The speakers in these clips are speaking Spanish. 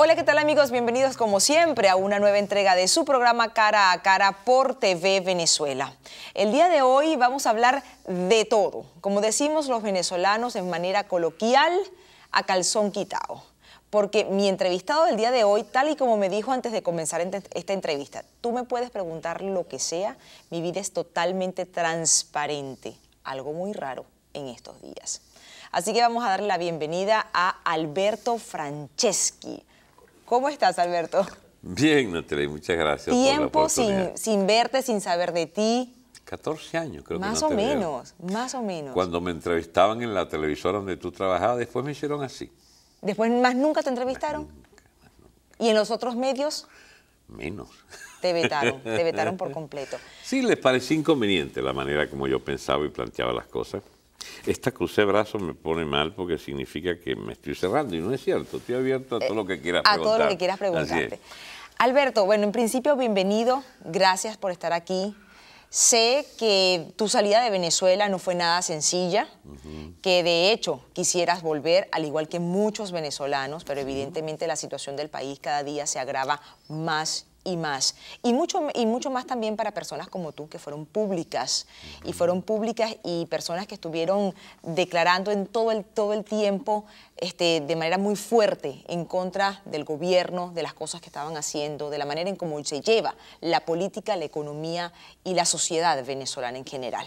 Hola, ¿qué tal amigos? Bienvenidos como siempre a una nueva entrega de su programa Cara a Cara por TV Venezuela. El día de hoy vamos a hablar de todo, como decimos los venezolanos en manera coloquial, a calzón quitado. Porque mi entrevistado del día de hoy, tal y como me dijo antes de comenzar esta entrevista, tú me puedes preguntar lo que sea, mi vida es totalmente transparente, algo muy raro en estos días. Así que vamos a darle la bienvenida a Alberto Franceschi. ¿Cómo estás, Alberto? Bien, Natalia, muchas gracias por la Tiempo oportunidad. sin verte, sin saber de ti. 14 años creo que Más no o te veo. menos, más o menos. Cuando me entrevistaban en la televisora donde tú trabajabas, después me hicieron así. Después, ¿más nunca te entrevistaron? Más nunca. ¿Y en los otros medios? Menos. Te vetaron por completo. Sí, les parecía inconveniente la manera como yo pensaba y planteaba las cosas. Esta crucé de brazos me pone mal porque significa que me estoy cerrando y no es cierto. Estoy abierto a todo lo que quieras preguntar. A todo lo que quieras preguntarte. Alberto, bueno, en principio, bienvenido. Gracias por estar aquí. Sé que tu salida de Venezuela no fue nada sencilla, que de hecho quisieras volver, al igual que muchos venezolanos, pero evidentemente la situación del país cada día se agrava más y más. Y mucho más también para personas como tú, que fueron públicas, y personas que estuvieron declarando en todo el tiempo de manera muy fuerte en contra del gobierno, de las cosas que estaban haciendo, de la manera en cómo se lleva la política, la economía y la sociedad venezolana en general.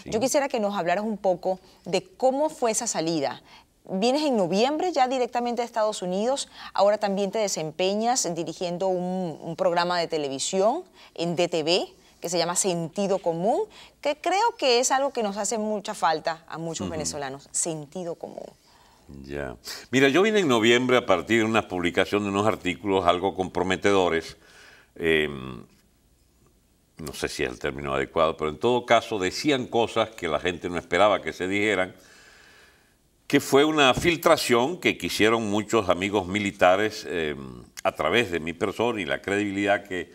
Sí. Yo quisiera que nos hablaras un poco de cómo fue esa salida. Vienes en noviembre ya directamente de Estados Unidos, ahora también te desempeñas dirigiendo un programa de televisión en DTV que se llama Sentido Común, que creo que es algo que nos hace mucha falta a muchos venezolanos, sentido común. Ya. Mira, yo vine en noviembre a partir de una publicación de unos artículos algo comprometedores, no sé si es el término adecuado, pero en todo caso decían cosas que la gente no esperaba que se dijeran, que fue una filtración que quisieron muchos amigos militares a través de mi persona y la credibilidad que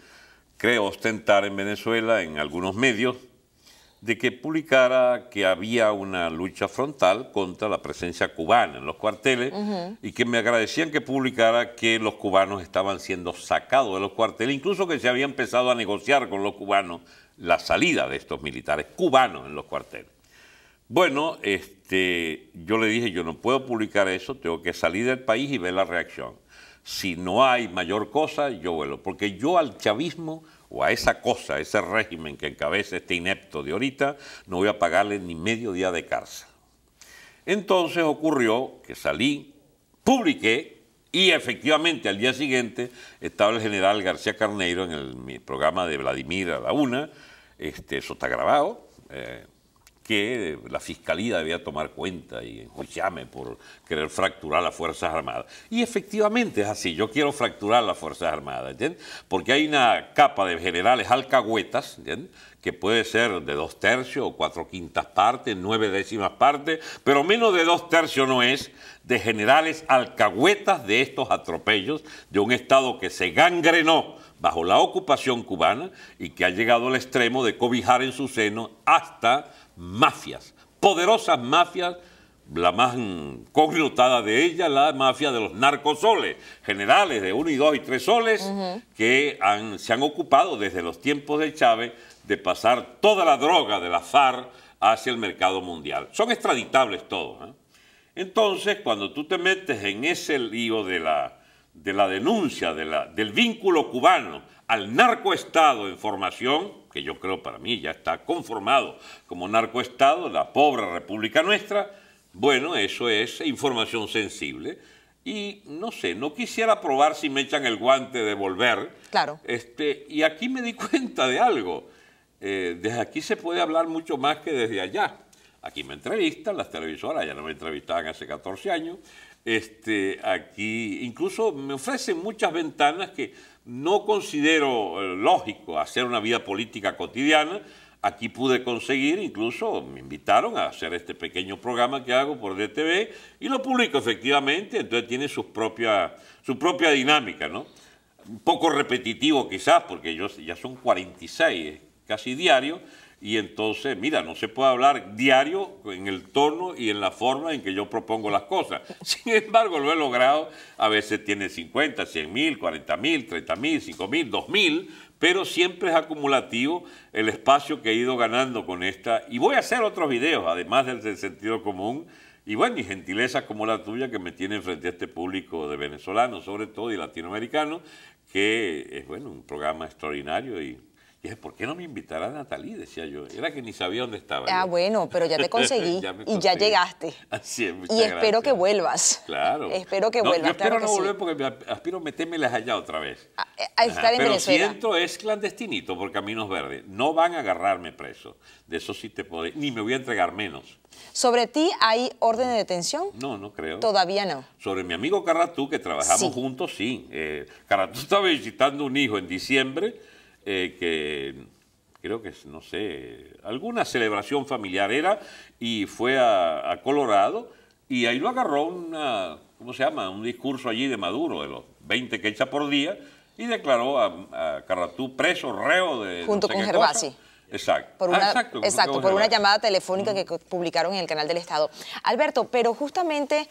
creo ostentar en Venezuela en algunos medios, de que publicara que había una lucha frontal contra la presencia cubana en los cuarteles y que me agradecían que publicara que los cubanos estaban siendo sacados de los cuarteles, incluso que se había empezado a negociar con los cubanos la salida de estos militares cubanos en los cuarteles. Bueno, yo le dije, yo no puedo publicar eso, tengo que salir del país y ver la reacción. Si no hay mayor cosa, yo vuelo. Porque yo al chavismo o a esa cosa, a ese régimen que encabeza este inepto de ahorita, no voy a pagarle ni medio día de cárcel. Entonces ocurrió que salí, publiqué y efectivamente al día siguiente estaba el general García Carneiro en mi programa de Vladimir a la una, eso está grabado, que la Fiscalía debía tomar cuenta y enjuiciarme por querer fracturar las Fuerzas Armadas. Y efectivamente es así, yo quiero fracturar las Fuerzas Armadas, ¿entiendes? Porque hay una capa de generales alcahuetas, ¿entiendes?, que puede ser de 2/3 o 4/5 partes, 9/10 partes, pero menos de 2/3 no es, de generales alcahuetas de estos atropellos de un Estado que se gangrenó bajo la ocupación cubana y que ha llegado al extremo de cobijar en su seno hasta mafias, poderosas mafias, la más connotada de ellas, la mafia de los narcosoles, generales de 1 y 2 y 3 soles, que se han ocupado desde los tiempos de Chávez de pasar toda la droga de la FARC hacia el mercado mundial. Son extraditables todos, ¿eh? Entonces, cuando tú te metes en ese lío de la denuncia, del vínculo cubano al narcoestado en formación, que yo creo para mí ya está conformado como narcoestado, la pobre república nuestra, bueno, eso es información sensible. Y no sé, no quisiera probar si me echan el guante de volver. Claro. Y aquí me di cuenta de algo. Desde aquí se puede hablar mucho más que desde allá. Aquí me entrevistan las televisoras, ya no me entrevistaban hace 14 años. Aquí incluso me ofrecen muchas ventanas que no considero lógico hacer una vida política cotidiana. Aquí pude conseguir, incluso me invitaron a hacer este pequeño programa que hago por DTV y lo publico efectivamente, entonces tiene su propia dinámica, ¿no? Un poco repetitivo quizás, porque ya son 46, casi diario, y entonces, mira, no se puede hablar diario en el tono y en la forma en que yo propongo las cosas. Sin embargo, lo he logrado. A veces tiene 50, 100 mil, 40 mil, 30 mil, 5 mil, 2 mil, pero siempre es acumulativo el espacio que he ido ganando con esta. Y voy a hacer otros videos, además del sentido común, y bueno, y gentilezas como la tuya que me tienen frente a este público de venezolanos, sobre todo, y latinoamericanos, que es, bueno, un programa extraordinario. Y dije, ¿por qué no me invitará Nathalie? Decía yo. Era que ni sabía dónde estaba. Ah, bueno, pero ya te conseguí y ya llegaste. Así es, muchas y espero gracias. que vuelvas. Claro. Espero que vuelvas, yo espero claro no que volver sí. porque me aspiro a metérmelas allá otra vez. A estar en pero Venezuela. si entro es clandestinito por Caminos Verdes. No van a agarrarme preso. De eso sí te puedo... Ni me voy a entregar menos. ¿Sobre ti hay orden de detención? No, no creo. Todavía no. Sobre mi amigo Carratú, que trabajamos Sí. juntos, sí. Carratú estaba visitando un hijo en diciembre que... creo que, no sé, alguna celebración familiar era, y fue a Colorado, y ahí lo agarró ¿cómo se llama? Un discurso allí de Maduro, de los 20 que echa por día, y declaró a Carratú preso, reo de Junto no sé con qué Gervasi. cosa. Exacto. Por una, Exacto, por una llamada telefónica que publicaron en el canal del Estado. Alberto, pero justamente,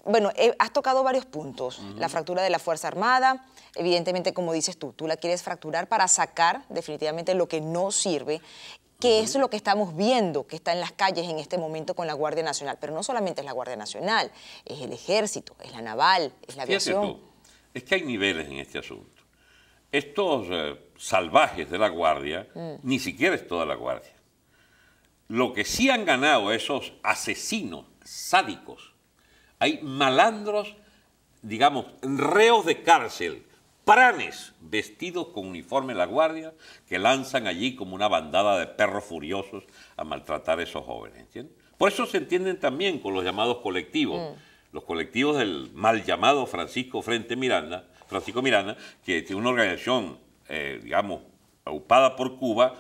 bueno, has tocado varios puntos. La fractura de la Fuerza Armada, evidentemente, como dices tú la quieres fracturar para sacar definitivamente lo que no sirve, que es lo que estamos viendo, que está en las calles en este momento con la Guardia Nacional. Pero no solamente es la Guardia Nacional, es el Ejército, es la Naval, es la aviación. Fíjate tú, es que hay niveles en este asunto. Estos salvajes de la Guardia, ni siquiera es toda la Guardia. Lo que sí han ganado esos asesinos sádicos, hay malandros, digamos, reos de cárcel, pranes vestidos con uniforme de la Guardia, que lanzan allí como una bandada de perros furiosos a maltratar a esos jóvenes, ¿entiendes? Por eso se entienden también con los llamados colectivos, los colectivos del mal llamado Francisco Miranda, que tiene una organización, digamos, ocupada por Cuba,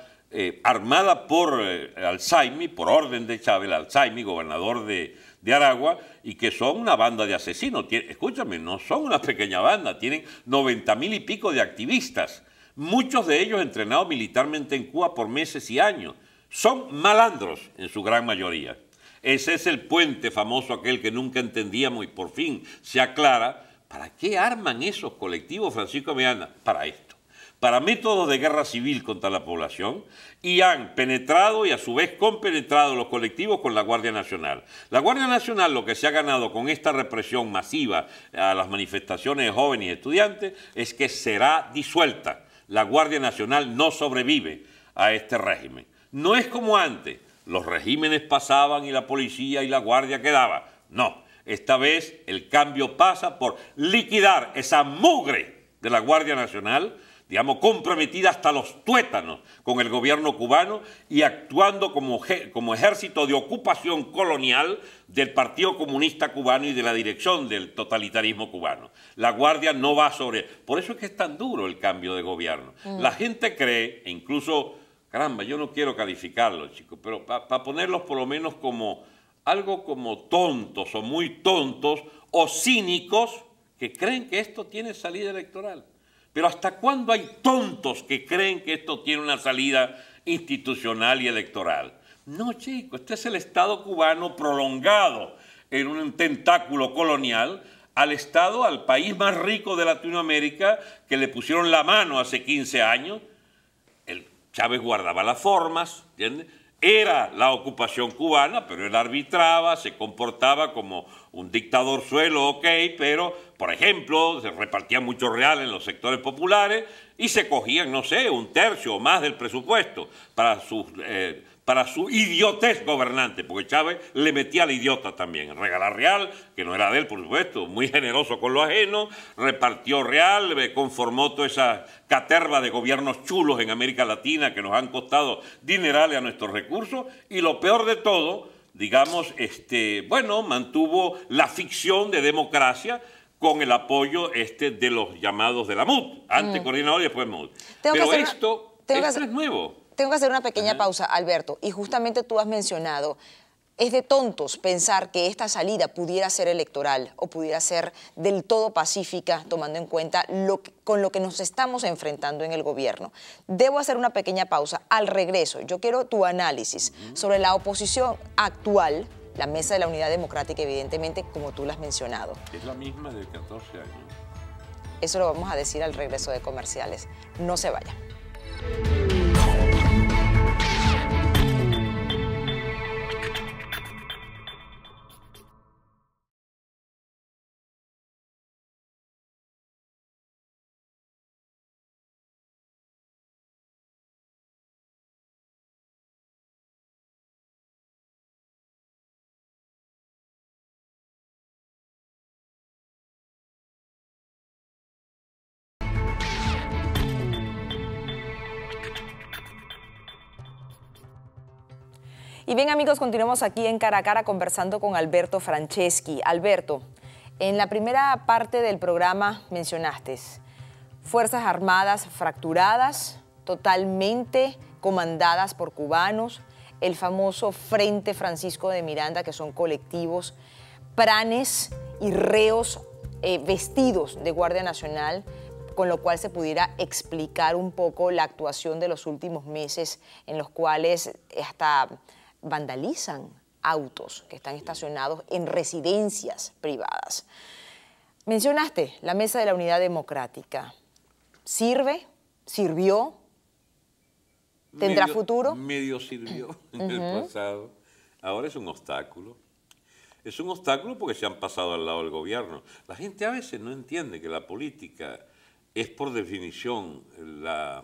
armada por Alzaimi, por orden de Chávez, Alzaimi, gobernador de Aragua, y que son una banda de asesinos. Escúchame, no son una pequeña banda, tienen 90.000 y pico de activistas, muchos de ellos entrenados militarmente en Cuba por meses y años. Son malandros en su gran mayoría. Ese es el puente famoso, aquel que nunca entendíamos y por fin se aclara. ¿Para qué arman esos colectivos, Francisco Miranda? Para esto, para métodos de guerra civil contra la población, y han penetrado y a su vez compenetrado los colectivos con la Guardia Nacional. La Guardia Nacional lo que se ha ganado con esta represión masiva a las manifestaciones de jóvenes y estudiantes es que será disuelta. La Guardia Nacional no sobrevive a este régimen. No es como antes, los regímenes pasaban y la policía y la guardia quedaba. No. Esta vez el cambio pasa por liquidar esa mugre de la Guardia Nacional, digamos, comprometida hasta los tuétanos con el gobierno cubano y actuando como ejército de ocupación colonial del Partido Comunista Cubano y de la dirección del totalitarismo cubano. La Guardia no va sobre... Por eso es que es tan duro el cambio de gobierno. La gente cree, e incluso, caramba, yo no quiero calificarlos, chicos, pero para ponerlos por lo menos como... algo como tontos o muy tontos o cínicos que creen que esto tiene salida electoral. Pero ¿hasta cuándo hay tontos que creen que esto tiene una salida institucional y electoral? No, chicos, este es el Estado cubano prolongado en un tentáculo colonial al país más rico de Latinoamérica, que le pusieron la mano hace 15 años. Chávez guardaba las formas, ¿entiendes? Era la ocupación cubana, pero él arbitraba, se comportaba como un dictador suelo, ok, pero, por ejemplo, se repartían muchos reales en los sectores populares y se cogían, no sé, un tercio o más del presupuesto para su idiotez gobernante, porque Chávez le metía al idiota también. Regalar real, que no era de él, por supuesto, muy generoso con lo ajeno, repartió real, conformó toda esa caterva de gobiernos chulos en América Latina que nos han costado dinerales a nuestros recursos, y lo peor de todo, digamos, bueno, mantuvo la ficción de democracia con el apoyo de los llamados de la MUD, antes coordinador y después MUD. Pero esto es nuevo. Tengo que hacer una pequeña pausa, Alberto, y justamente tú has mencionado es de tontos pensar que esta salida pudiera ser electoral o pudiera ser del todo pacífica, tomando en cuenta con lo que nos estamos enfrentando en el gobierno. Debo hacer una pequeña pausa. Al regreso, yo quiero tu análisis sobre la oposición actual, la Mesa de la Unidad Democrática, evidentemente, como tú lo has mencionado. Es la misma de 14 años. Eso lo vamos a decir al regreso de comerciales. No se vayan. Y bien, amigos, continuamos aquí en Cara a Cara conversando con Alberto Franceschi. Alberto, en la primera parte del programa mencionaste Fuerzas Armadas fracturadas, totalmente comandadas por cubanos, el famoso Frente Francisco de Miranda, que son colectivos, pranes y reos vestidos de Guardia Nacional, con lo cual se pudiera explicar un poco la actuación de los últimos meses en los cuales hasta vandalizan autos que están estacionados en residencias privadas. Mencionaste la Mesa de la Unidad Democrática. ¿Sirve? ¿Sirvió? ¿Tendrá futuro? Medio sirvió en el pasado. Ahora es un obstáculo. Es un obstáculo porque se han pasado al lado del gobierno. La gente a veces no entiende que la política es por definición la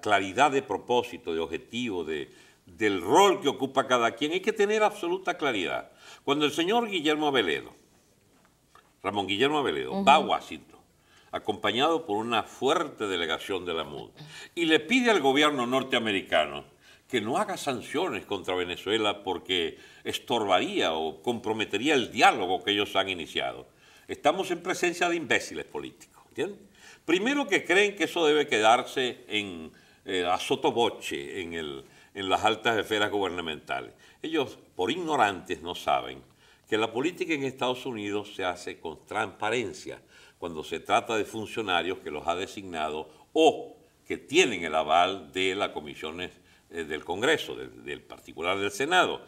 claridad de propósito, de objetivo, del rol que ocupa cada quien. Hay que tener absoluta claridad. Cuando el señor Guillermo Aveledo, Ramón Guillermo Aveledo, va a Washington, acompañado por una fuerte delegación de la MUD, y le pide al gobierno norteamericano que no haga sanciones contra Venezuela porque estorbaría o comprometería el diálogo que ellos han iniciado. Estamos en presencia de imbéciles políticos, ¿entiendes? Primero, que creen que eso debe quedarse a sottovoce en las altas esferas gubernamentales. Ellos, por ignorantes, no saben que la política en Estados Unidos se hace con transparencia cuando se trata de funcionarios que los ha designado o que tienen el aval de las comisiones del Congreso, del particular del Senado.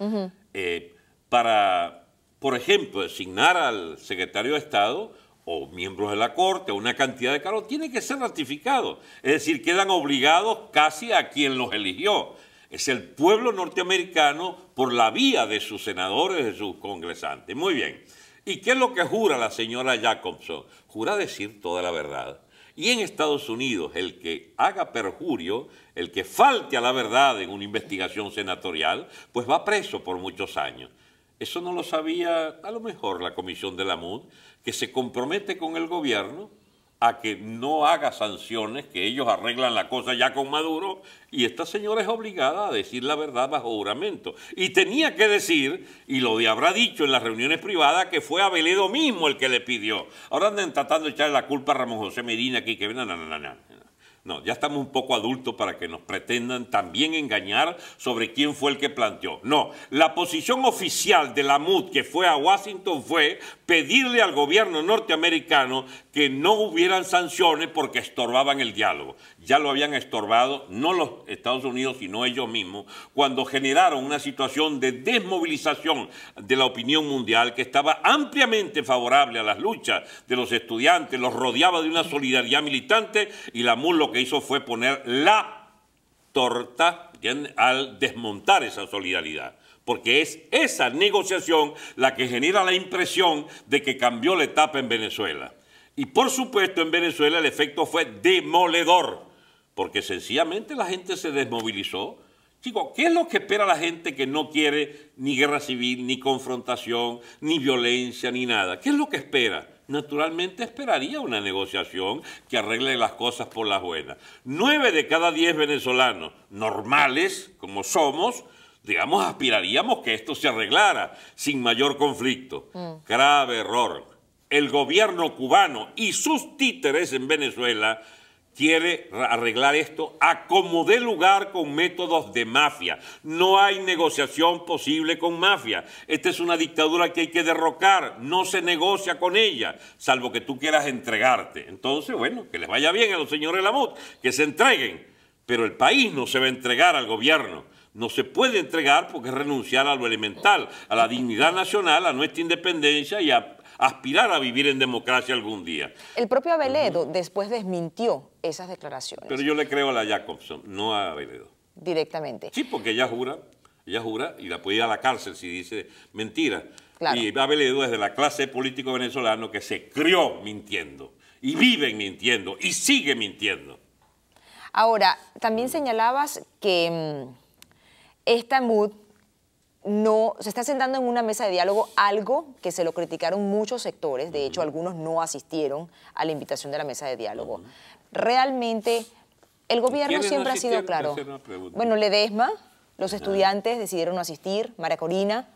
Para, por ejemplo, designar al secretario de Estado o miembros de la Corte, o una cantidad de cargos, tiene que ser ratificado. Es decir, quedan obligados casi a quien los eligió. Es el pueblo norteamericano por la vía de sus senadores, de sus congresantes. Muy bien. ¿Y qué es lo que jura la señora Jacobson? Jura decir toda la verdad. Y en Estados Unidos, el que haga perjurio, el que falte a la verdad en una investigación senatorial, pues va preso por muchos años. Eso no lo sabía a lo mejor la Comisión de la MUD, que se compromete con el gobierno a que no haga sanciones, que ellos arreglan la cosa ya con Maduro, y esta señora es obligada a decir la verdad bajo juramento. Y tenía que decir, y lo habrá dicho en las reuniones privadas, que fue Aveledo mismo el que le pidió. Ahora andan tratando de echarle la culpa a Ramón José Medina aquí, que no, ya estamos un poco adultos para que nos pretendan también engañar sobre quién fue el que planteó. No, la posición oficial de la MUD que fue a Washington fue pedirle al gobierno norteamericano que no hubieran sanciones porque estorbaban el diálogo. Ya lo habían estorbado, no los Estados Unidos, sino ellos mismos, cuando generaron una situación de desmovilización de la opinión mundial que estaba ampliamente favorable a las luchas de los estudiantes, los rodeaba de una solidaridad militante, y la MUD lo que hizo fue poner la torta al desmontar esa solidaridad, porque es esa negociación la que genera la impresión de que cambió la etapa en Venezuela. Y por supuesto en Venezuela el efecto fue demoledor, porque sencillamente la gente se desmovilizó. Chicos, ¿qué es lo que espera la gente que no quiere ni guerra civil, ni confrontación, ni violencia, ni nada? ¿Qué es lo que espera? Naturalmente esperaría una negociación que arregle las cosas por las buenas. 9 de cada 10 venezolanos normales, como somos, digamos, aspiraríamos que esto se arreglara sin mayor conflicto. Grave error. El gobierno cubano y sus títeres en Venezuela quiere arreglar esto a como dé lugar con métodos de mafia. No hay negociación posible con mafia. Esta es una dictadura que hay que derrocar, no se negocia con ella, salvo que tú quieras entregarte. Entonces, bueno, que les vaya bien a los señores Lamothe, que se entreguen, pero el país no se va a entregar al gobierno. No se puede entregar porque es renunciar a lo elemental, a la dignidad nacional, a nuestra independencia y a aspirar a vivir en democracia algún día. El propio Aveledo después desmintió esas declaraciones. Pero yo le creo a la Jacobson, no a Aveledo. Directamente. Sí, porque ella jura y la puede ir a la cárcel si dice mentira. Claro. Y Aveledo es de la clase político venezolano que se crió mintiendo y vive mintiendo y sigue mintiendo. Ahora, también señalabas que esta MUD no se está sentando en una mesa de diálogo, algo que se lo criticaron muchos sectores, de hecho algunos no asistieron a la invitación de la mesa de diálogo. Realmente el gobierno siempre ha sido claro. Bueno, Ledesma, los estudiantes decidieron no asistir, María Corina,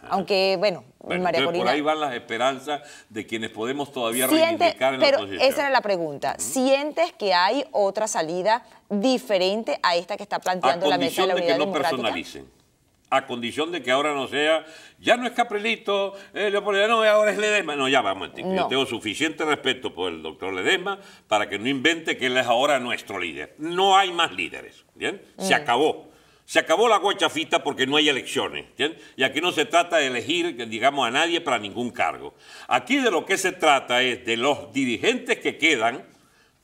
aunque bueno, María Corina... Por ahí van las esperanzas de quienes podemos todavía reivindicar en la oposición. Pero esa era la pregunta, ¿sientes que hay otra salida diferente a esta que está planteando la mesa de la unidad democrática? A condición de que no personalicen. A condición de que ahora no sea, ya no es Caprilito, Leopoldo, no, ahora es Ledesma. No, ya vamos, no. Yo tengo suficiente respeto por el doctor Ledesma para que no invente que él es ahora nuestro líder. No hay más líderes, ¿bien? Se acabó. Se acabó la guachafita porque no hay elecciones, ¿bien? Y aquí no se trata de elegir, digamos, a nadie para ningún cargo. Aquí de lo que se trata es de los dirigentes que quedan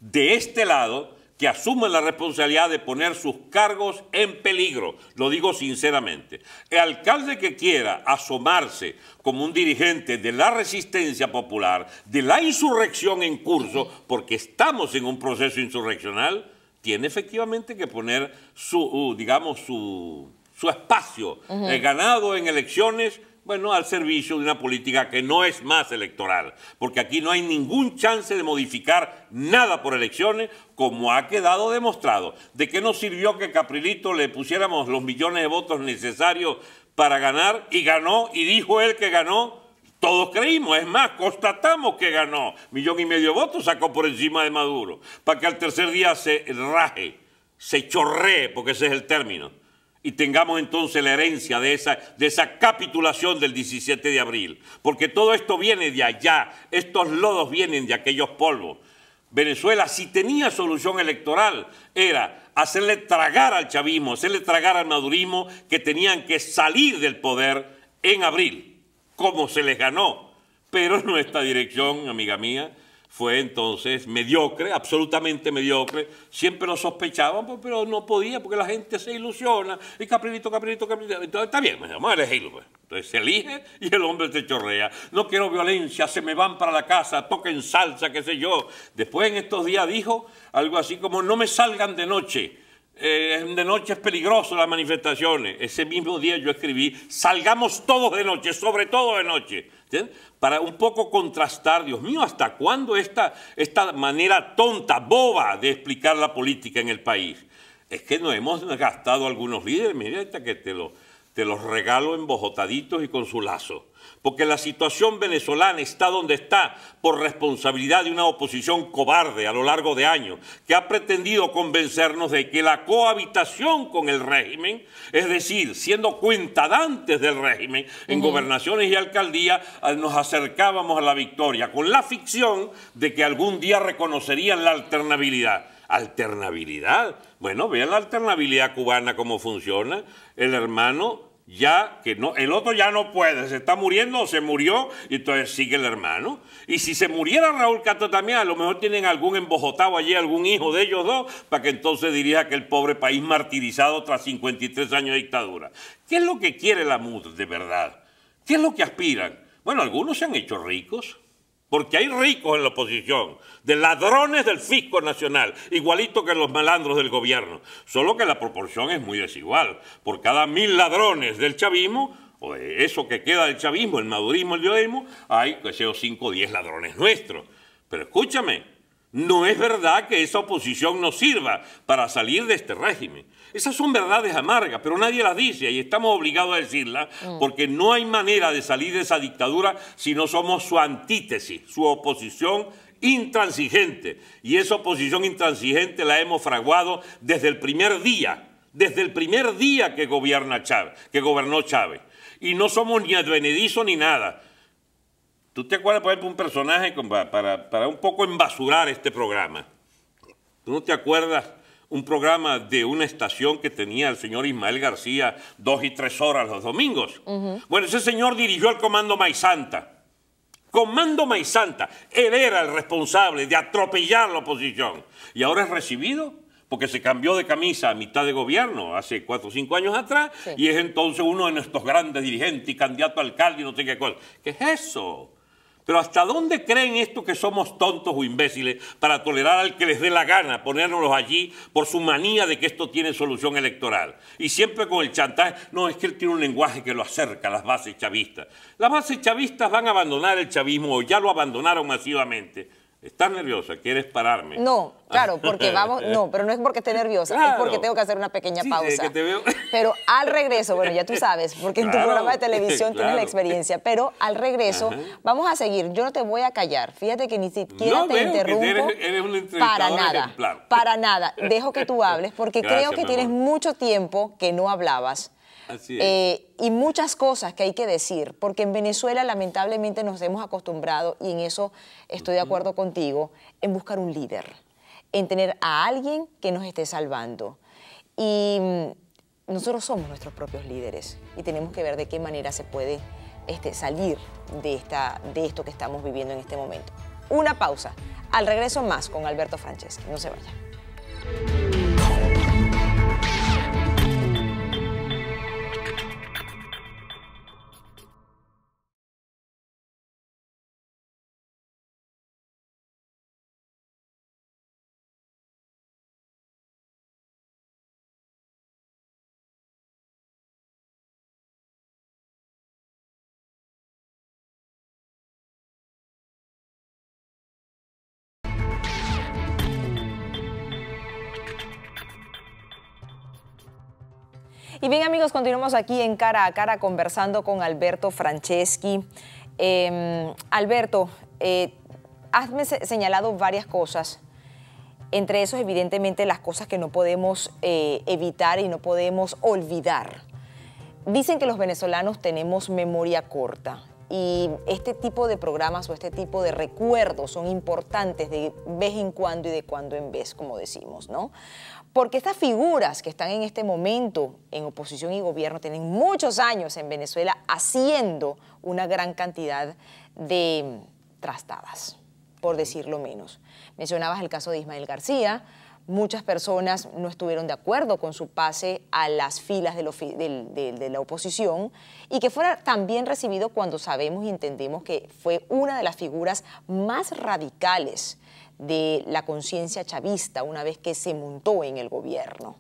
de este lado, que asumen la responsabilidad de poner sus cargos en peligro, lo digo sinceramente. El alcalde que quiera asomarse como un dirigente de la resistencia popular, de la insurrección en curso, porque estamos en un proceso insurreccional, tiene efectivamente que poner su, digamos, su espacio ganado en elecciones, bueno, al servicio de una política que no es más electoral, porque aquí no hay ningún chance de modificar nada por elecciones, como ha quedado demostrado. ¿De qué nos sirvió que Caprilito le pusiéramos los millones de votos necesarios para ganar? Y ganó, y dijo él que ganó. Todos creímos, es más, constatamos que ganó. 1,5 millones de votos sacó por encima de Maduro, para que al tercer día se raje, se chorree, porque ese es el término. Y tengamos entonces la herencia de esa capitulación del 17 de abril. Porque todo esto viene de allá, estos lodos vienen de aquellos polvos. Venezuela, si tenía solución electoral, era hacerle tragar al chavismo, hacerle tragar al madurismo, que tenían que salir del poder en abril, como se les ganó. Pero nuestra dirección, amiga mía, fue entonces mediocre, absolutamente mediocre. Siempre lo sospechaban, pero no podía porque la gente se ilusiona. Y Caprilito. Entonces, está bien, vamos a elegirlo. Pues. Entonces se elige y el hombre se chorrea. No quiero violencia, se me van para la casa, toquen salsa, qué sé yo. Después en estos días dijo algo así como no me salgan de noche. De noche es peligroso las manifestaciones. Ese mismo día yo escribí, salgamos todos de noche, sobre todo de noche. ¿Entiendes? Para un poco contrastar, Dios mío, ¿hasta cuándo esta manera tonta, boba de explicar la política en el país? Es que nos hemos gastado algunos líderes, mira, que te los regalo embojotaditos y con su lazo. Porque la situación venezolana está donde está por responsabilidad de una oposición cobarde a lo largo de años, que ha pretendido convencernos de que la cohabitación con el régimen, es decir, siendo cuentadantes del régimen en gobernaciones y alcaldías, nos acercábamos a la victoria, con la ficción de que algún día reconocerían la alternabilidad. ¿Alternabilidad? Bueno, vean la alternabilidad cubana cómo funciona. El hermano ya que no, el otro ya no puede, se está muriendo o se murió, y entonces sigue el hermano. Y si se muriera Raúl Castro también, a lo mejor tienen algún embojotado allí, algún hijo de ellos dos, para que entonces dirija aquel pobre país martirizado tras 53 años de dictadura. ¿Qué es lo que quiere la MUD de verdad? ¿Qué es lo que aspiran? Bueno, algunos se han hecho ricos, porque hay ricos en la oposición, de ladrones del fisco nacional, igualito que los malandros del gobierno, solo que la proporción es muy desigual. Por cada 1000 ladrones del chavismo, o de eso que queda del chavismo, el madurismo, el yoísmo, hay, que sea, 5 o 10 ladrones nuestros. Pero escúchame, no es verdad que esa oposición nos sirva para salir de este régimen. Esas son verdades amargas, pero nadie las dice y estamos obligados a decirlas porque no hay manera de salir de esa dictadura si no somos su antítesis, su oposición intransigente. Y esa oposición intransigente la hemos fraguado desde el primer día que gobernó Chávez. Y no somos ni advenedizos ni nada. ¿Tú te acuerdas, por ejemplo, un personaje para un poco embasurar este programa? ¿Tú no te acuerdas un programa de una estación que tenía el señor Ismael García 2 y 3 horas los domingos? Bueno, ese señor dirigió el Comando Maizanta. Comando Maizanta. Él era el responsable de atropellar la oposición. Y ahora es recibido porque se cambió de camisa a mitad de gobierno hace 4 o 5 años atrás, sí. Y es entonces uno de nuestros grandes dirigentes y candidato a alcalde y no sé qué cosa. ¿Qué es eso? Pero ¿hasta dónde creen esto que somos tontos o imbéciles para tolerar al que les dé la gana, ponérnoslos allí por su manía de que esto tiene solución electoral? Y siempre con el chantaje. No, es que él tiene un lenguaje que lo acerca a las bases chavistas. Las bases chavistas van a abandonar el chavismo o ya lo abandonaron masivamente. ¿Estás nerviosa? ¿Quieres pararme? No, claro, porque vamos... No, pero no es porque esté nerviosa, claro. Es porque tengo que hacer una pequeña pausa. Que te veo. Pero al regreso, bueno, ya tú sabes, porque en tu programa de televisión tienes la experiencia, pero al regreso vamos a seguir. Yo no te voy a callar. Fíjate que ni siquiera te interrumpo. Eres un para nada, ejemplar. Para nada. Dejo que tú hables, porque creo que tienes mucho tiempo que no hablabas. Así es. Y muchas cosas que hay que decir, porque en Venezuela lamentablemente nos hemos acostumbrado, y en eso estoy de acuerdo contigo, en buscar un líder, en tener a alguien que nos esté salvando. Y nosotros somos nuestros propios líderes y tenemos que ver de qué manera se puede salir de esto que estamos viviendo en este momento. Una pausa. Al regreso más con Alberto Franceschi. No se vaya. Y bien, amigos, continuamos aquí en Cara a Cara conversando con Alberto Franceschi. Alberto, has señalado varias cosas, entre esos evidentemente las cosas que no podemos evitar y no podemos olvidar. Dicen que los venezolanos tenemos memoria corta y este tipo de programas o este tipo de recuerdos son importantes de vez en cuando y de cuando en vez, como decimos, ¿no? Porque estas figuras que están en este momento en oposición y gobierno tienen muchos años en Venezuela haciendo una gran cantidad de trastadas, por decirlo menos. Mencionabas el caso de Ismael García. Muchas personas no estuvieron de acuerdo con su pase a las filas de la oposición y que fuera tan bien recibido cuando sabemos y entendemos que fue una de las figuras más radicales de la conciencia chavista una vez que se montó en el gobierno.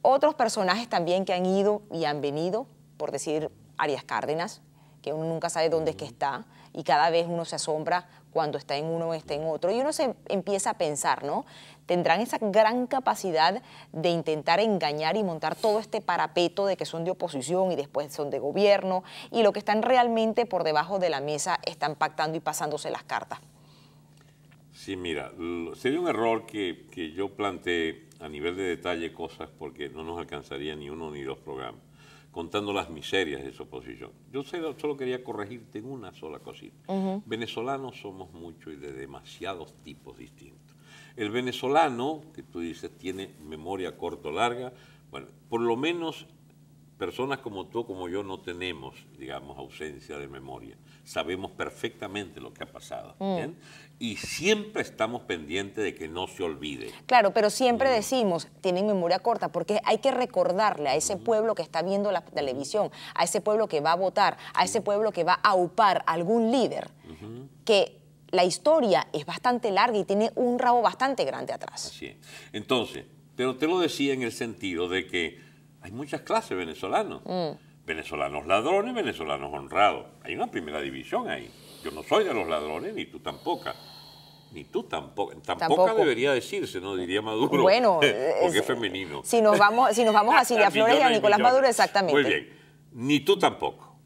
Otros personajes también que han ido y han venido, por decir Arias Cárdenas, que uno nunca sabe dónde es que está y cada vez uno se asombra cuando está en uno o está en otro. Y uno se empieza a pensar, ¿no? Tendrán esa gran capacidad de intentar engañar y montar todo este parapeto de que son de oposición y después son de gobierno y lo que están realmente por debajo de la mesa están pactando y pasándose las cartas. Sí, mira, sería un error que yo planteé a nivel de detalle cosas porque no nos alcanzaría ni uno ni dos programas, contando las miserias de esa oposición. Yo solo quería corregirte en una sola cosita. Venezolanos somos muchos y de demasiados tipos distintos. El venezolano, que tú dices, tiene memoria corto o larga, bueno, por lo menos personas como tú, como yo, no tenemos, digamos, ausencia de memoria. Sabemos perfectamente lo que ha pasado, ¿bien? Y siempre estamos pendientes de que no se olvide. Claro, pero siempre decimos, tienen memoria corta, porque hay que recordarle a ese pueblo que está viendo la televisión, a ese pueblo que va a votar, a ese pueblo que va a aupar a algún líder, que la historia es bastante larga y tiene un rabo bastante grande atrás. Así es. Entonces, pero te lo decía en el sentido de que hay muchas clases venezolanos. Venezolanos ladrones, venezolanos honrados. Hay una primera división ahí. Yo no soy de los ladrones, ni tú tampoco. Ni tú tampoco. Tampoco debería decirse, ¿no? Diría Maduro. Bueno, porque es femenino. Si nos vamos a Silvia Flores y a Nicolás Maduro, exactamente. Muy bien. Ni tú tampoco.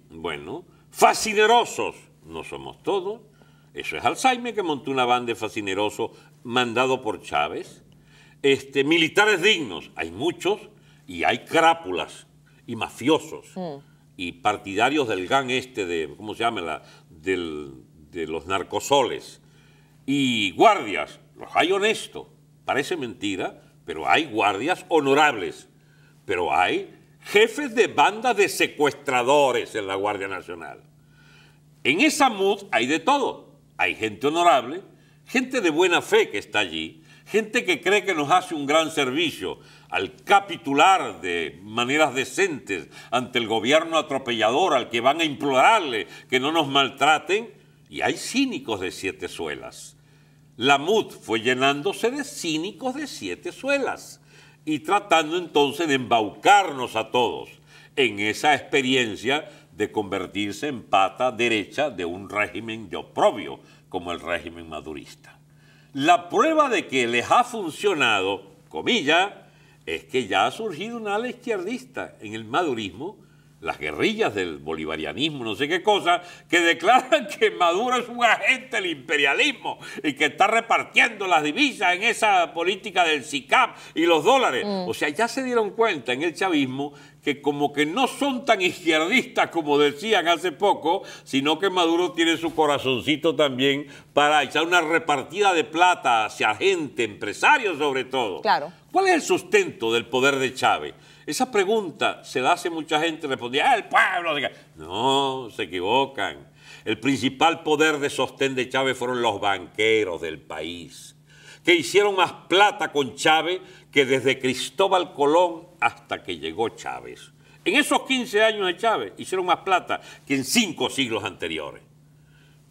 Bueno, fascinerosos no somos todos, Eso es Alzheimer, que montó una banda de fascinerosos mandado por Chávez. Militares dignos, hay muchos, y hay crápulas y mafiosos y partidarios del gang de, ¿cómo se llama? De los narcosoles. Y guardias, los hay honestos, parece mentira, pero hay guardias honorables, pero hay jefes de bandas de secuestradores en la Guardia Nacional. En esa MUD hay de todo. Hay gente honorable, gente de buena fe que está allí, gente que cree que nos hace un gran servicio al capitular de maneras decentes ante el gobierno atropellador, al que van a implorarle que no nos maltraten, y hay cínicos de 7 suelas. La MUD fue llenándose de cínicos de 7 suelas y tratando entonces de embaucarnos a todos en esa experiencia de convertirse en pata derecha de un régimen de oprobio como el régimen madurista. La prueba de que les ha funcionado, comillas, es que ya ha surgido una ala izquierdista en el madurismo, las guerrillas del bolivarianismo, no sé qué cosa, que declaran que Maduro es un agente del imperialismo y que está repartiendo las divisas en esa política del SICAP y los dólares. O sea, ya se dieron cuenta en el chavismo que como que no son tan izquierdistas como decían hace poco, sino que Maduro tiene su corazoncito también para echar una repartida de plata hacia gente, empresarios sobre todo. Claro. ¿Cuál es el sustento del poder de Chávez? Esa pregunta se la hace mucha gente, respondía, el pueblo. No, se equivocan. El principal poder de sostén de Chávez fueron los banqueros del país, que hicieron más plata con Chávez que desde Cristóbal Colón hasta que llegó Chávez. En esos 15 años de Chávez hicieron más plata que en 5 siglos anteriores.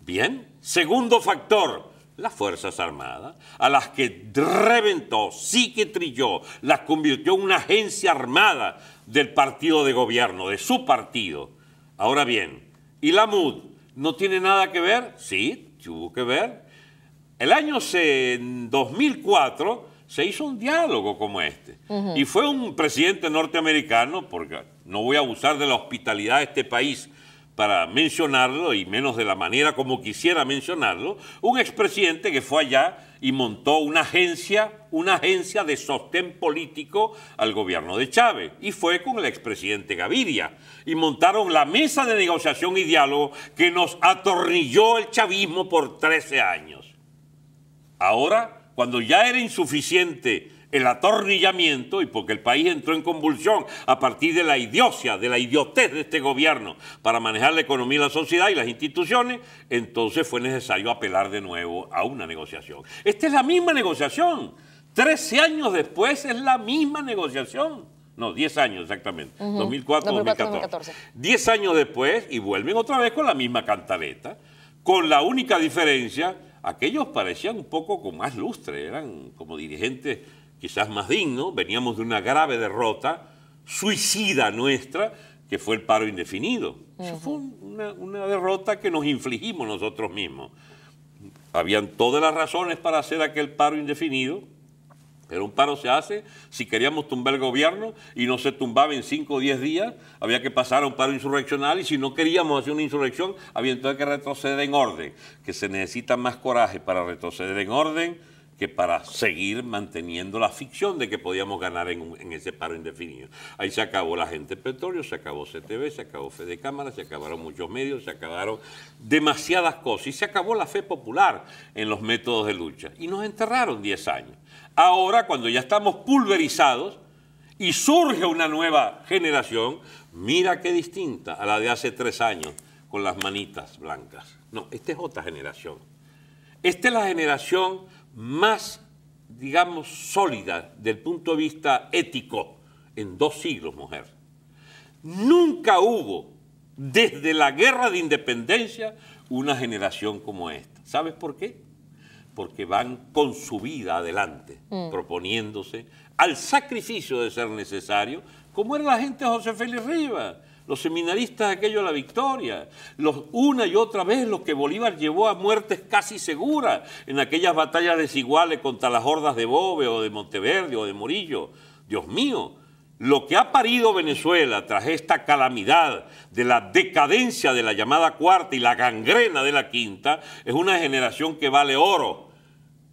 Bien, segundo factor, las Fuerzas Armadas, a las que reventó, sí que trilló, las convirtió en una agencia armada del partido de gobierno, de su partido. Ahora bien, ¿y la MUD no tiene nada que ver? Sí, tuvo que ver. El año 2004 se hizo un diálogo como este. Y fue un presidente norteamericano, porque no voy a abusar de la hospitalidad de este país para mencionarlo, y menos de la manera como quisiera mencionarlo, un expresidente que fue allá y montó una agencia de sostén político al gobierno de Chávez, y fue con el expresidente Gaviria, y montaron la mesa de negociación y diálogo que nos atornilló el chavismo por 13 años. Ahora, cuando ya era insuficiente el atornillamiento, y porque el país entró en convulsión a partir de la idiocia, de la idiotez de este gobierno para manejar la economía y la sociedad y las instituciones, entonces fue necesario apelar de nuevo a una negociación. Esta es la misma negociación. 13 años después es la misma negociación. No, 10 años exactamente. 2004-2014. 10 años después y vuelven otra vez con la misma cantaleta, con la única diferencia, aquellos parecían un poco con más lustre, eran como dirigentes quizás más dignos, veníamos de una grave derrota suicida nuestra, que fue el paro indefinido. Eso fue una derrota que nos infligimos nosotros mismos. Habían todas las razones para hacer aquel paro indefinido, pero un paro se hace si queríamos tumbar el gobierno y no se tumbaba en 5 o 10 días, había que pasar a un paro insurreccional, y si no queríamos hacer una insurrección, había entonces que retroceder en orden, que se necesita más coraje para retroceder en orden que para seguir manteniendo la ficción de que podíamos ganar en ese paro indefinido. Ahí se acabó la Gente del Petróleo, se acabó CTV, se acabó Fede Cámara, se acabaron muchos medios, se acabaron demasiadas cosas, y se acabó la fe popular en los métodos de lucha. Y nos enterraron 10 años. Ahora, cuando ya estamos pulverizados y surge una nueva generación, mira qué distinta a la de hace 3 años, con las manitas blancas. No, esta es otra generación. Esta es la generación más, digamos, sólida del punto de vista ético en 2 siglos, mujer. Nunca hubo, desde la guerra de independencia, una generación como esta. ¿Sabes por qué? Porque van con su vida adelante, proponiéndose al sacrificio de ser necesario, como era la gente de José Félix Rivas, los seminaristas aquellos a la victoria, una y otra vez los que Bolívar llevó a muertes casi seguras en aquellas batallas desiguales contra las hordas de Boves o de Monteverde o de Morillo. Dios mío, Lo que ha parido Venezuela tras esta calamidad de la decadencia de la llamada cuarta y la gangrena de la quinta es una generación que vale oro.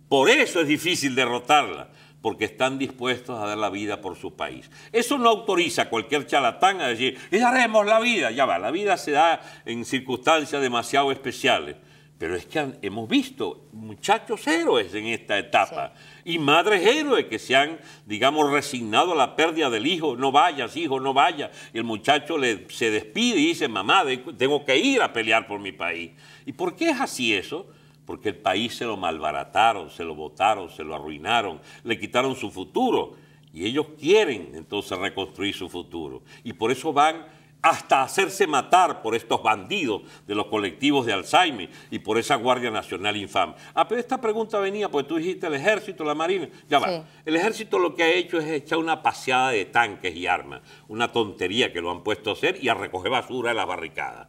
Por eso es difícil derrotarla, porque están dispuestos a dar la vida por su país. Eso no autoriza a cualquier charlatán a decir, y daremos la vida. Ya va, la vida se da en circunstancias demasiado especiales. Pero es que hemos visto muchachos héroes en esta etapa, sí, y madres héroes que se han, digamos, resignado a la pérdida del hijo. No vayas, hijo, no vayas. Y el muchacho se despide y dice, mamá, tengo que ir a pelear por mi país. ¿Y por qué es así eso? Porque el país se lo malbarataron, se lo botaron, se lo arruinaron, le quitaron su futuro. Y ellos quieren entonces reconstruir su futuro. Y por eso van hasta hacerse matar por estos bandidos de los colectivos de Alzheimer y por esa Guardia Nacional infame. Ah, pero esta pregunta venía, porque tú dijiste el ejército, la marina. Ya va. Sí. El ejército lo que ha hecho es echar una paseada de tanques y armas. Una tontería que lo han puesto a hacer y a recoger basura de las barricadas.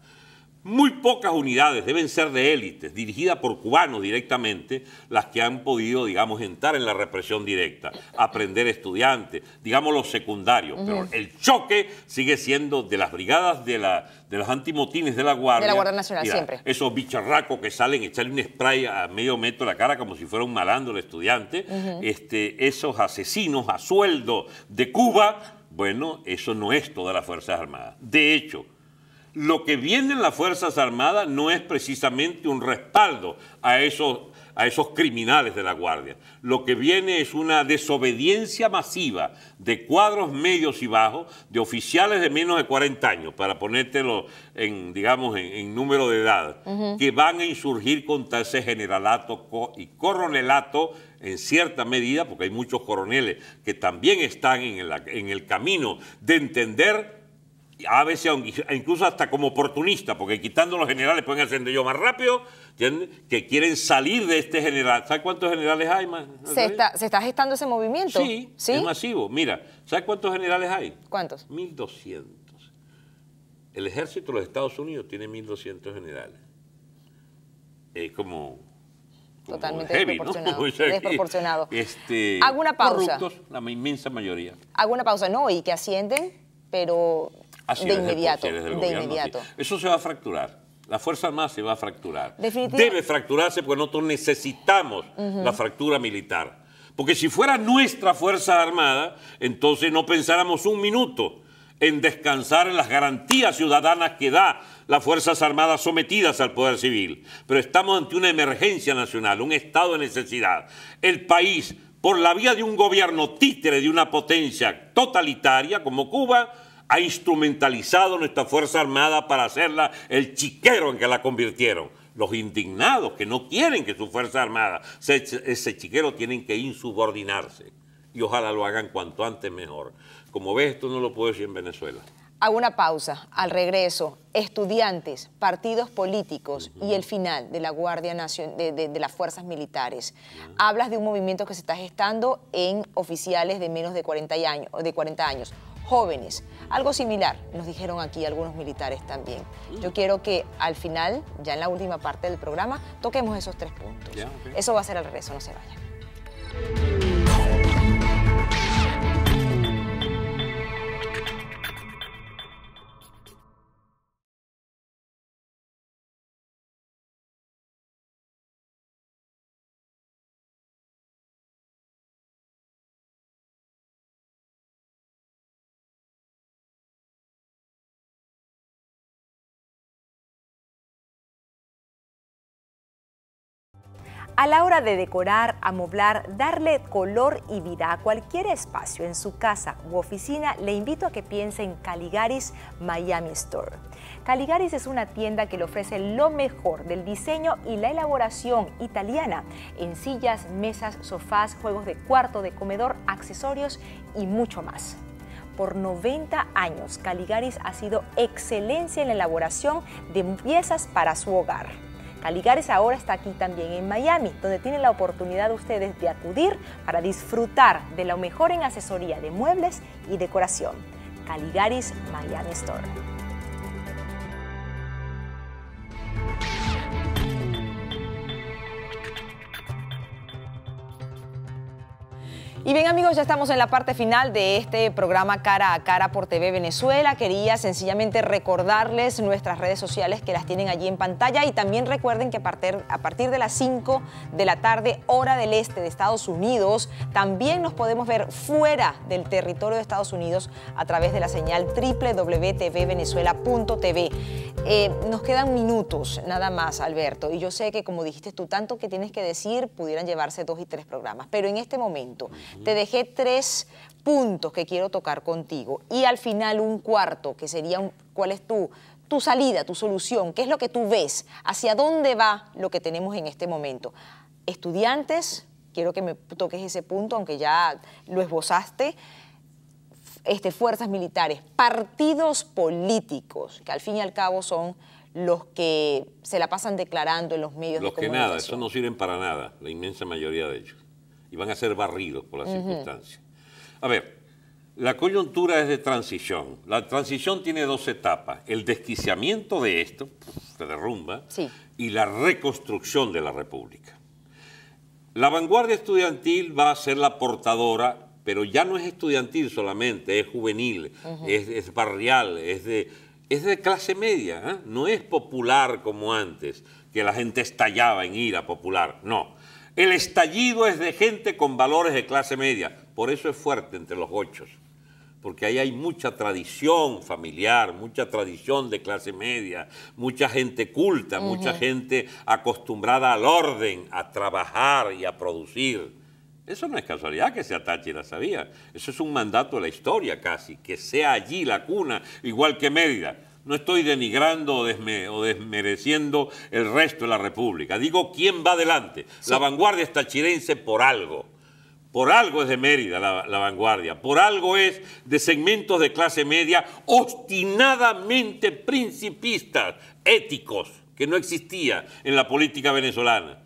Muy pocas unidades, deben ser de élites, dirigidas por cubanos directamente, las que han podido, digamos, entrar en la represión directa, aprender estudiantes, digamos los secundarios. Pero el choque sigue siendo de las brigadas de los antimotines de la Guardia. De la Guardia Nacional, mira, siempre. Esos bicharracos que salen, echarle un spray a medio metro de la cara como si fuera un malandro el estudiante. Esos asesinos a sueldo de Cuba, bueno, eso no es todas las Fuerzas Armadas. De hecho, lo que viene en las Fuerzas Armadas no es precisamente un respaldo a esos criminales de la Guardia. Lo que viene es una desobediencia masiva de cuadros medios y bajos, de oficiales de menos de 40 años, para ponértelo en, digamos, en número de edad, que van a insurgir contra ese generalato y coronelato en cierta medida, porque hay muchos coroneles que también están en el camino de entender, a veces incluso hasta como oportunista, porque quitando los generales pueden ascender yo más rápido, ¿entiendes? Que quieren salir de este general. ¿Sabes cuántos generales hay más? ¿Se está gestando ese movimiento? Sí, es masivo. Mira, ¿sabes cuántos generales hay? ¿Cuántos? 1.200. El ejército de los Estados Unidos tiene 1.200 generales. Es como totalmente heavy, desproporcionado. ¿no? O sea, desproporcionado. Hago una pausa. Corruptos, la inmensa mayoría. Hago una pausa, no, y que ascienden, pero de inmediato. Sí. Eso se va a fracturar. La Fuerza Armada se va a fracturar. Definitivamente. Debe fracturarse porque nosotros necesitamos la fractura militar. Porque si fuera nuestra Fuerza Armada, entonces no pensáramos un minuto en descansar en las garantías ciudadanas que da las Fuerzas Armadas sometidas al poder civil. Pero estamos ante una emergencia nacional, un estado de necesidad. El país, por la vía de un gobierno títere de una potencia totalitaria como Cuba, ha instrumentalizado nuestra Fuerza Armada para hacerla el chiquero en que la convirtieron. Los indignados que no quieren que su Fuerza Armada sea ese chiquero tienen que insubordinarse. Y ojalá lo hagan cuanto antes mejor. Como ves, esto no lo puedo decir en Venezuela. Hago una pausa. Al regreso, estudiantes, partidos políticos y el final de la Guardia Nacional, de las fuerzas militares. Hablas de un movimiento que se está gestando en oficiales de menos de 40 años. Jóvenes. Algo similar nos dijeron aquí algunos militares también. Yo quiero que al final, ya en la última parte del programa, toquemos esos 3 puntos. Eso va a ser al regreso, no se vayan. A la hora de decorar, amoblar, darle color y vida a cualquier espacio en su casa u oficina, le invito a que piense en Caligaris Miami Store. Caligaris es una tienda que le ofrece lo mejor del diseño y la elaboración italiana en sillas, mesas, sofás, juegos de cuarto, de comedor, accesorios y mucho más. Por 90 años, Caligaris ha sido excelencia en la elaboración de piezas para su hogar. Caligaris ahora está aquí también en Miami, donde tienen la oportunidad ustedes de acudir para disfrutar de lo mejor en asesoría de muebles y decoración. Caligaris Miami Store. Y bien amigos, ya estamos en la parte final de este programa Cara a Cara por TV Venezuela. Quería sencillamente recordarles nuestras redes sociales que las tienen allí en pantalla y también recuerden que a partir de las 5 de la tarde, hora del este de Estados Unidos, también nos podemos ver fuera del territorio de Estados Unidos a través de la señal www.tvvenezuela.tv. Nos quedan minutos nada más, Alberto, y yo sé que como dijiste tú, tanto que tienes que decir, pudieran llevarse 2 y 3 programas, pero en este momento te dejé 3 puntos que quiero tocar contigo y al final un cuarto que sería ¿cuál es tu salida, tu solución? ¿Qué es lo que tú ves? ¿Hacia dónde va lo que tenemos en este momento? Estudiantes, quiero que me toques ese punto, aunque ya lo esbozaste. Fuerzas militares, partidos políticos, que al fin y al cabo son los que se la pasan declarando en los medios de comunicación. Los que nada, eso no sirven para nada, la inmensa mayoría de ellos. Y van a ser barridos por las circunstancias. A ver, la coyuntura es de transición. La transición tiene 2 etapas. El desquiciamiento de esto, se derrumba, sí, y la reconstrucción de la República. La vanguardia estudiantil va a ser la portadora, pero ya no es estudiantil solamente, es juvenil, es barrial, es de clase media, ¿eh? No es popular como antes, que la gente estallaba en ira popular, no. El estallido es de gente con valores de clase media, por eso es fuerte entre los gochos, porque ahí hay mucha tradición familiar, mucha tradición de clase media, mucha gente culta, mucha gente acostumbrada al orden, a trabajar y a producir. Eso no es casualidad que sea Táchira, sabía. Eso es un mandato de la historia casi, que sea allí la cuna, igual que Mérida. No estoy denigrando o desmereciendo el resto de la República. Digo quién va adelante. Sí. La vanguardia es tachirense por algo. Por algo es de Mérida la vanguardia. Por algo es de segmentos de clase media obstinadamente principistas, éticos, que no existía en la política venezolana.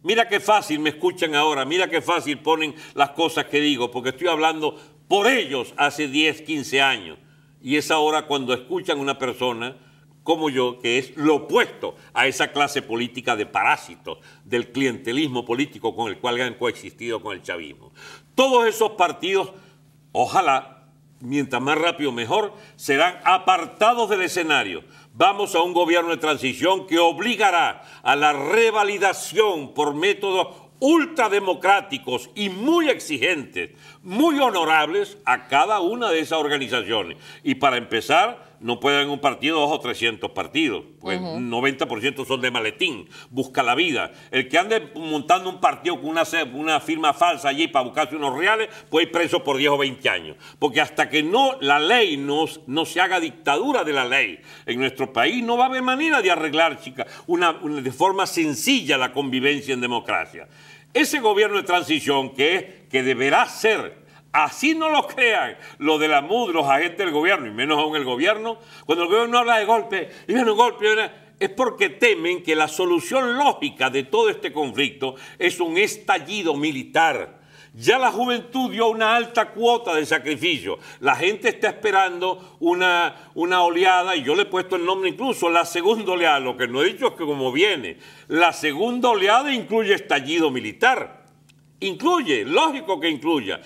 Mira qué fácil me escuchan ahora, mira qué fácil ponen las cosas que digo, porque estoy hablando por ellos hace 10, 15 años. Y es ahora cuando escuchan a una persona como yo, que es lo opuesto a esa clase política de parásitos, del clientelismo político con el cual han coexistido con el chavismo. Todos esos partidos, ojalá, mientras más rápido mejor, serán apartados del escenario. Vamos a un gobierno de transición que obligará a la revalidación por métodos ultrademocráticos y muy exigentes, muy honorables a cada una de esas organizaciones. Y para empezar, no puede haber un partido 200 o 300 partidos, pues 90% son de maletín, busca la vida. El que ande montando un partido con una firma falsa allí para buscarse unos reales, puede ir preso por 10 o 20 años. Porque hasta que la ley no se haga dictadura de la ley en nuestro país, no va a haber manera de arreglar, chicas, de forma sencilla la convivencia en democracia. Ese gobierno de transición que deberá ser, así no lo crean, lo de la MUD, los agentes del gobierno, y menos aún el gobierno, cuando el gobierno habla de golpe, y viene un golpe, es porque temen que la solución lógica de todo este conflicto es un estallido militar. Ya la juventud dio una alta cuota de sacrificio. La gente está esperando una oleada, y yo le he puesto el nombre incluso, la segunda oleada. Lo que no he dicho es que como viene, la segunda oleada incluye estallido militar. Incluye, lógico que incluya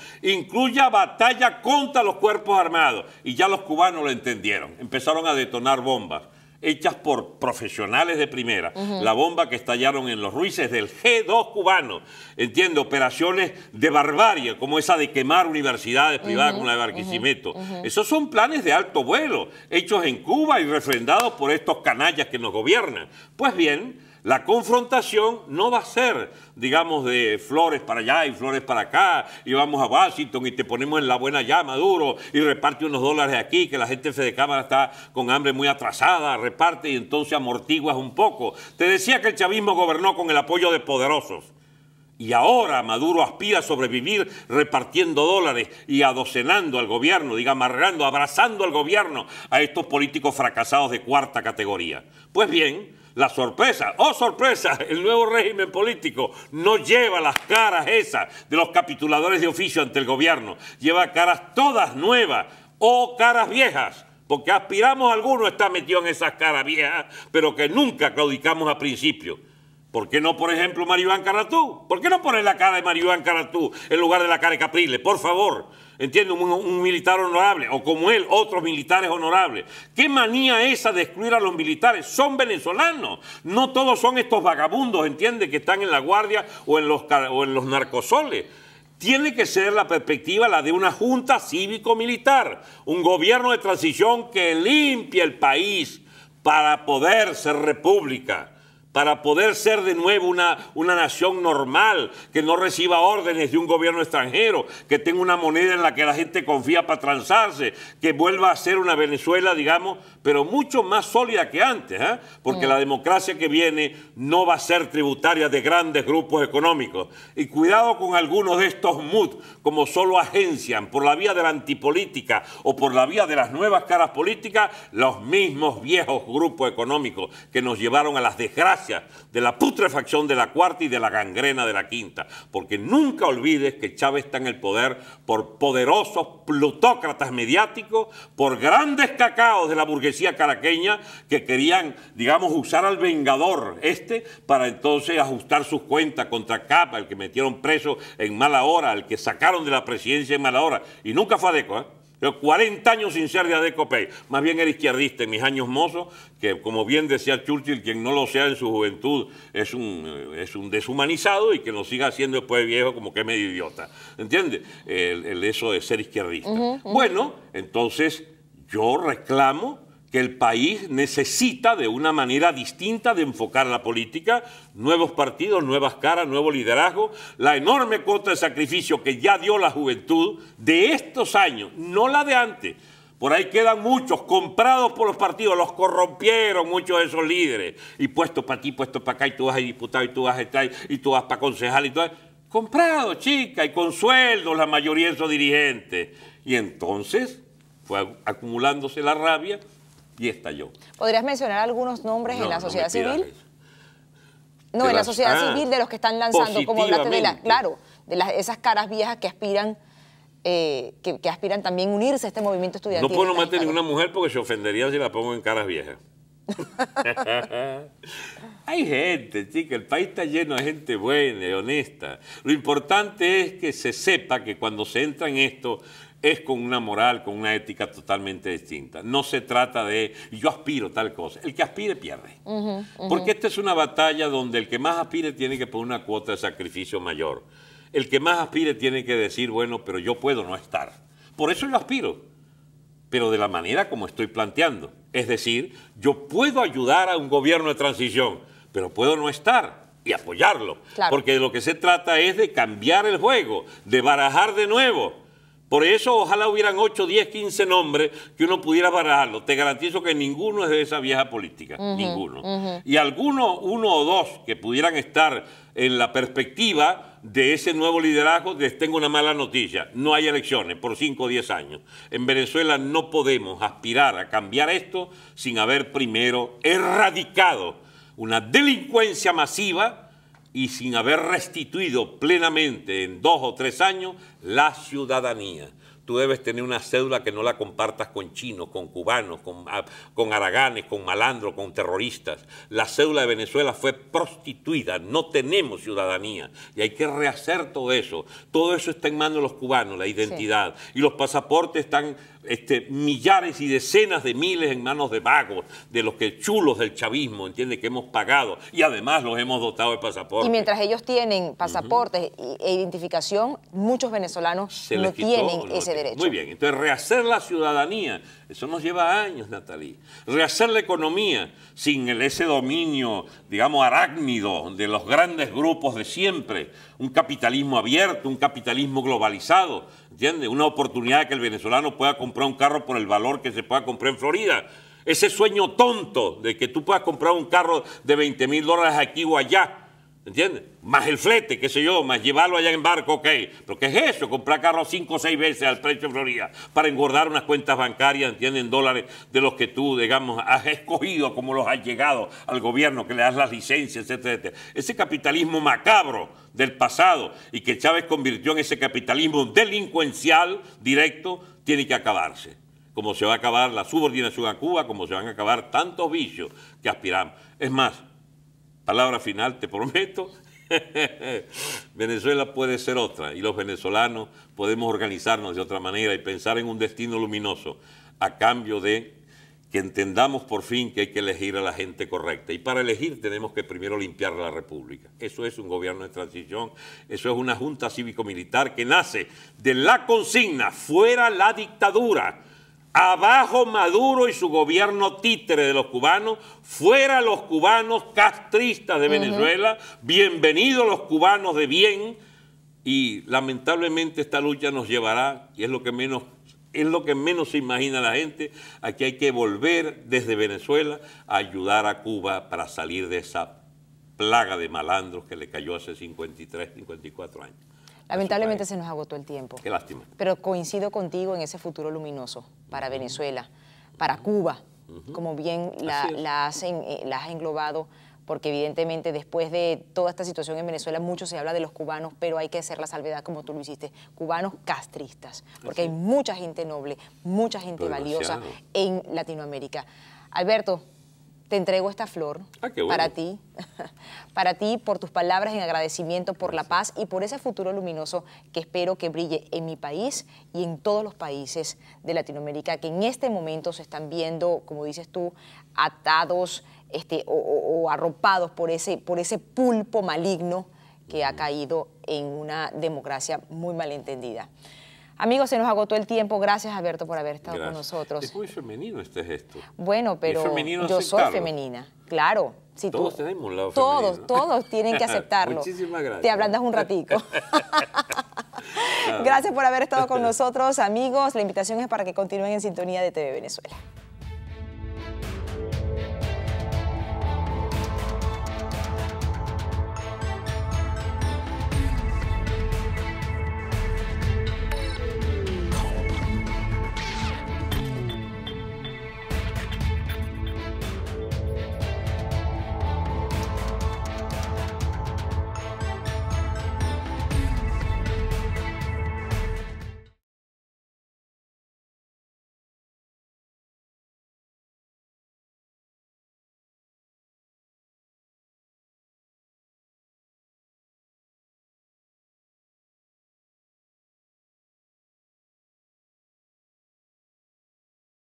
batalla contra los cuerpos armados. Y ya los cubanos lo entendieron. Empezaron a detonar bombas hechas por profesionales de primera. La bomba que estallaron en Los Ruices del G2 cubano. Entiende, operaciones de barbarie, como esa de quemar universidades privadas como la de Barquisimeto. Esos son planes de alto vuelo, hechos en Cuba y refrendados por estos canallas que nos gobiernan. Pues bien, la confrontación no va a ser, digamos, de flores para allá y flores para acá, y vamos a Washington y te ponemos en la buena ya, Maduro, y reparte unos dólares aquí, que la gente de Fedecámara está con hambre muy atrasada, reparte y entonces amortiguas un poco. Te decía que el chavismo gobernó con el apoyo de poderosos. Y ahora Maduro aspira a sobrevivir repartiendo dólares y adocenando al gobierno, amarrando, abrazando al gobierno a estos políticos fracasados de 4ª categoría. Pues bien, la sorpresa, ¡oh sorpresa!, el nuevo régimen político no lleva las caras esas de los capituladores de oficio ante el gobierno, lleva caras todas nuevas o caras viejas, porque aspiramos, alguno está metido en esas caras viejas, pero que nunca claudicamos a principio. ¿Por qué no, por ejemplo, Maribán Caratú? ¿Por qué no poner la cara de Maribán Caratú en lugar de la cara de Capriles? Por favor. ¿Entiende? Un militar honorable, o como él, otros militares honorables. ¿Qué manía esa de excluir a los militares? Son venezolanos. No todos son estos vagabundos, ¿entiende? Que están en la guardia o en los narcosoles. Tiene que ser la perspectiva la de una junta cívico-militar, un gobierno de transición que limpie el país para poder ser república, para poder ser de nuevo una nación normal, que no reciba órdenes de un gobierno extranjero, que tenga una moneda en la que la gente confía para transarse, que vuelva a ser una Venezuela, digamos, pero mucho más sólida que antes, ¿eh? Porque la democracia que viene no va a ser tributaria de grandes grupos económicos. Y cuidado con algunos de estos MUD, como solo agencian por la vía de la antipolítica o por la vía de las nuevas caras políticas, los mismos viejos grupos económicos que nos llevaron a las desgracias de la putrefacción de la cuarta y de la gangrena de la quinta. Porque nunca olvides que Chávez está en el poder por poderosos plutócratas mediáticos, por grandes cacaos de la burguesía caraqueña que querían, digamos, usar al vengador para entonces ajustar sus cuentas contra Capa, el que metieron preso en mala hora, el que sacaron de la presidencia en mala hora. Y nunca fue Adeco, ¿eh? Yo 40 años sin ser de Adeco Pey, más bien era izquierdista en mis años mozos, que como bien decía Churchill, quien no lo sea en su juventud es un deshumanizado y que lo siga haciendo después de viejo como que es medio idiota, ¿entiendes? Eso de ser izquierdista. Bueno, entonces yo reclamo que el país necesita de una manera distinta de enfocar la política, nuevos partidos, nuevas caras, nuevo liderazgo, la enorme cuota de sacrificio que ya dio la juventud de estos años, no la de antes. Por ahí quedan muchos comprados por los partidos, los corrompieron muchos de esos líderes, y puestos para aquí, puestos para acá, y tú vas a diputado, y tú vas a estar, y tú vas para concejal, y tú vas... Comprados, chica, y con sueldos la mayoría de esos dirigentes. Y entonces fue acumulándose la rabia, y estalló. ¿Podrías mencionar algunos nombres en la sociedad civil? No, en la sociedad civil de los que están lanzando, como hablaste de esas caras viejas que aspiran, que aspiran también a unirse a este movimiento estudiantil. No puedo meter ninguna mujer porque se ofendería si la pongo en caras viejas. Hay gente, chica, el país está lleno de gente buena y honesta. Lo importante es que se sepa que cuando se entra en esto es con una moral, con una ética totalmente distinta. No se trata de yo aspiro tal cosa. El que aspire pierde. Porque esta es una batalla donde el que más aspire tiene que poner una cuota de sacrificio mayor. El que más aspire tiene que decir, bueno, pero yo puedo no estar. Por eso yo aspiro, pero de la manera como estoy planteando. Es decir, yo puedo ayudar a un gobierno de transición, pero puedo no estar y apoyarlo. Claro. Porque de lo que se trata es de cambiar el juego, de barajar de nuevo. Por eso ojalá hubieran 8, 10, 15 nombres que uno pudiera barajarlo. Te garantizo que ninguno es de esa vieja política, ninguno. Y alguno, uno o dos que pudieran estar en la perspectiva de ese nuevo liderazgo, les tengo una mala noticia. No hay elecciones por 5 o 10 años. En Venezuela no podemos aspirar a cambiar esto sin haber primero erradicado una delincuencia masiva y sin haber restituido plenamente en 2 o 3 años la ciudadanía. Tú debes tener una cédula que no la compartas con chinos, con cubanos, con haraganes, con malandros, con terroristas. La cédula de Venezuela fue prostituida, no tenemos ciudadanía y hay que rehacer todo eso. Todo eso está en manos de los cubanos, la identidad. Sí. Y los pasaportes están millares y decenas de miles en manos de vagos, de los que chulos del chavismo, ¿entiendes? Que hemos pagado y además los hemos dotado de pasaportes. Y mientras ellos tienen pasaportes e identificación, muchos venezolanos no tienen ese derecho. Muy bien, entonces rehacer la ciudadanía, eso nos lleva años, Natalie. Rehacer la economía sin ese dominio, digamos, arácnido de los grandes grupos de siempre, un capitalismo abierto, un capitalismo globalizado, ¿entiendes? Una oportunidad de que el venezolano pueda comprar un carro por el valor que se pueda comprar en Florida. Ese sueño tonto de que tú puedas comprar un carro de $20.000 aquí o allá, ¿entiendes? Más el flete, qué sé yo, más llevarlo allá en barco, ok. ¿Pero qué es eso? Comprar carros 5 o 6 veces al precio de Florida para engordar unas cuentas bancarias, ¿entiendes? En dólares de los que tú, digamos, has escogido, como los has llegado al gobierno, que le das las licencias, etcétera, etcétera. Ese capitalismo macabro del pasado y que Chávez convirtió en ese capitalismo delincuencial directo, tiene que acabarse. Como se va a acabar la subordinación a Cuba, como se van a acabar tantos vicios que aspiramos. Es más, palabra final, te prometo, Venezuela puede ser otra y los venezolanos podemos organizarnos de otra manera y pensar en un destino luminoso a cambio de que entendamos por fin que hay que elegir a la gente correcta. Y para elegir tenemos que primero limpiar la República. Eso es un gobierno de transición, eso es una junta cívico-militar que nace de la consigna, fuera la dictadura, abajo Maduro y su gobierno títere de los cubanos, fuera los cubanos castristas de Venezuela, bienvenidos los cubanos de bien, y lamentablemente esta lucha nos llevará, y es lo que menos se imagina la gente, a que hay que volver desde Venezuela a ayudar a Cuba para salir de esa plaga de malandros que le cayó hace 53, 54 años. Lamentablemente se nos agotó el tiempo. Qué lástima. Pero coincido contigo en ese futuro luminoso para Venezuela, para Cuba, como bien la has englobado, porque evidentemente después de toda esta situación en Venezuela mucho se habla de los cubanos, pero hay que hacer la salvedad como tú lo hiciste, cubanos castristas, porque hay mucha gente noble, mucha gente valiosa en Latinoamérica. Alberto, te entrego esta flor para ti, por tus palabras en agradecimiento por la paz y por ese futuro luminoso que espero que brille en mi país y en todos los países de Latinoamérica que en este momento se están viendo, como dices tú, atados o arropados por ese pulpo maligno que ha caído en una democracia muy malentendida. Amigos, se nos agotó el tiempo. Gracias, Alberto, por haber estado con nosotros. Es muy femenino este gesto. Bueno, pero yo soy femenina, claro. Si todos tenemos un lado femenino, ¿no? Todos tienen que aceptarlo. Muchísimas gracias. Te ablandas un ratico. Gracias por haber estado con nosotros, amigos. La invitación es para que continúen en sintonía de TV Venezuela.